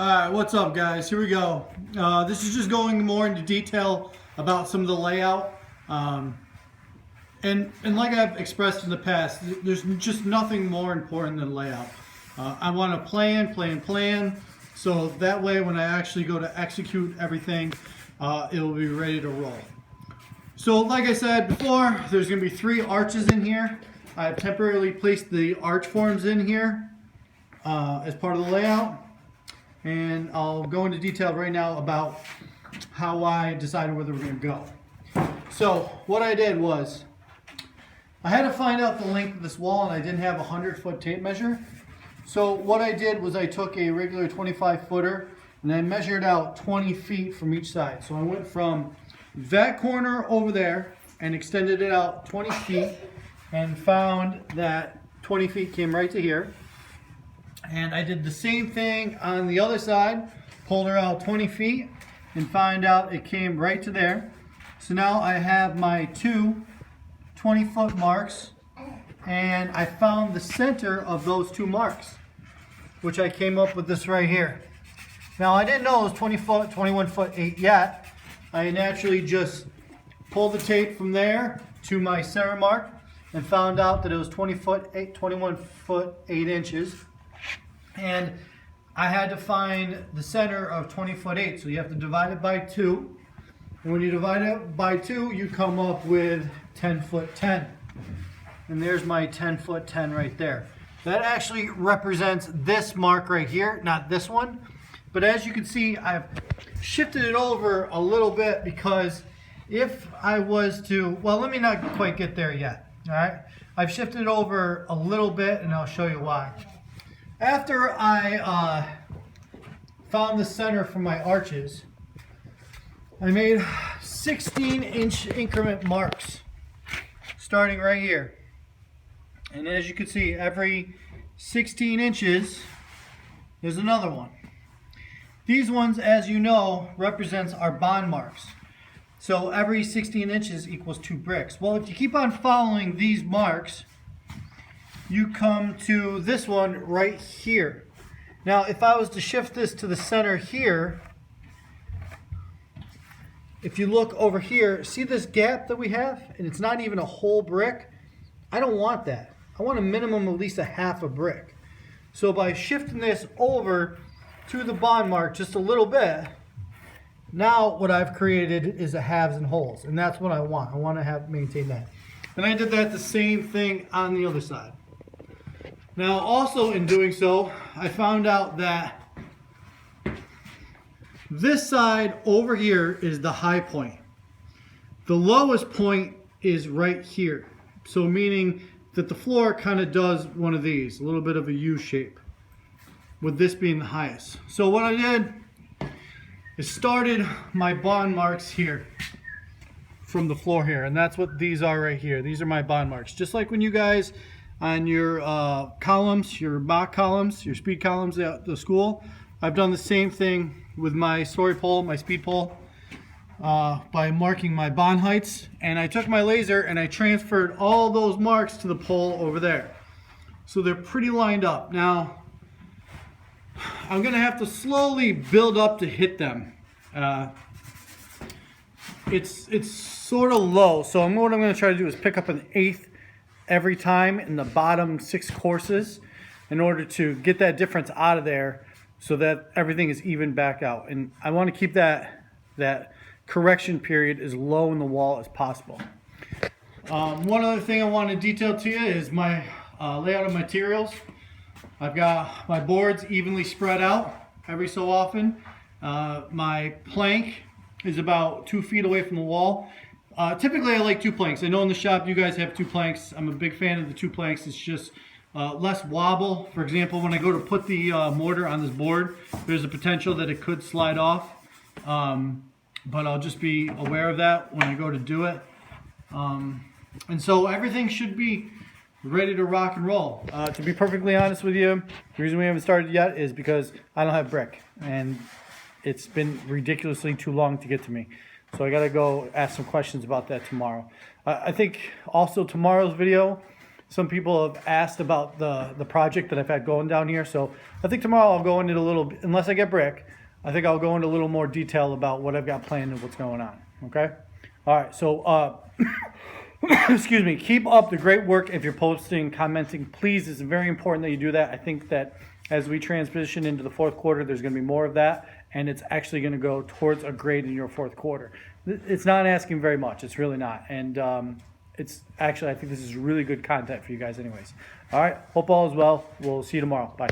Alright, what's up guys? Here we go. This is just going more into detail about some of the layout. And like I've expressed in the past, there's just nothing more important than layout. I want to plan, so that way when I actually go to execute everything, it will be ready to roll. So like I said before, there's going to be 3 arches in here. I've temporarily placed the arch forms in here as part of the layout. And I'll go into detail right now about how I decided whether we're going to go. So what I did was, I had to find out the length of this wall and I didn't have a 100-foot tape measure. So what I did was I took a regular 25-footer and I measured out 20 feet from each side. So I went from that corner over there and extended it out 20 feet and found that 20 feet came right to here. And I did the same thing on the other side, pulled her out 20 feet and find out it came right to there. So now I have my 2 20-foot marks and I found the center of those 2 marks, which I came up with this right here. Now I didn't know it was 20 foot, 21 foot 8 yet. I naturally just pulled the tape from there to my center mark and found out that it was 21 foot 8 inches. And I had to find the center of 20 foot 8, so you have to divide it by 2. And when you divide it by 2, you come up with 10 foot 10. And there's my 10 foot 10 right there. That actually represents this mark right here, not this one. But as you can see, I've shifted it over a little bit because if I was to, well, let me not quite get there yet. All right, I've shifted it over a little bit and I'll show you why. After I found the center for my arches, I made 16-inch increment marks starting right here. And as you can see, every 16 inches there's another one. These ones, as you know, represents our bond marks. So every 16 inches equals 2 bricks. Well, if you keep on following these marks, you come to this one right here. Now, if I was to shift this to the center here, if you look over here, see this gap that we have? And it's not even a whole brick. I don't want that. I want a minimum of at least a half a brick. So by shifting this over to the bond mark just a little bit, now what I've created is a halves and wholes. And that's what I want. I want to maintain that. And I did that the same thing on the other side. Now also in doing so, I found out that this side over here is the high point. The lowest point is right here. So meaning that the floor kind of does one of these, a little bit of a U shape, with this being the highest. So what I did is started my bond marks here from the floor here, and that's what these are right here. These are my bond marks. Just like when you guys on your columns, your mock columns, your speed columns at the school, I've done the same thing with my story pole, my speed pole, by marking my bond heights. And I took my laser and I transferred all those marks to the pole over there. So they're pretty lined up. Now, I'm gonna have to slowly build up to hit them. It's sort of low, so what I'm gonna try to do is pick up an 1/8 every time in the bottom 6 courses in order to get that difference out of there so that everything is even back out. And I want to keep that correction period as low in the wall as possible. One other thing I want to detail to you is my layout of materials. I've got my boards evenly spread out every so often. My plank is about 2 feet away from the wall. Typically I like 2 planks. I know in the shop you guys have 2 planks. I'm a big fan of the 2 planks. It's just less wobble. For example, when I go to put the mortar on this board, there's a potential that it could slide off. But I'll just be aware of that when I go to do it. And so everything should be ready to rock and roll. To be perfectly honest with you, the reason we haven't started yet is because I don't have brick. And it's been ridiculously too long to get to me. So I gotta go ask some questions about that tomorrow. I think also tomorrow's video some people have asked about the project that I've had going down here. So I think tomorrow I'll go into a little, unless I get brick, I think I'll go into a little more detail about what I've got planned and what's going on. Okay. All right. So, excuse me, keep up the great work. If you're posting, commenting, please, it's very important that you do that. I think that as we transition into the fourth quarter, there's going to be more of that, and it's actually going to go towards a grade in your fourth quarter. It's not asking very much. It's really not. And it's actually, I think this is really good content for you guys anyways. All right. Hope all is well. We'll see you tomorrow. Bye.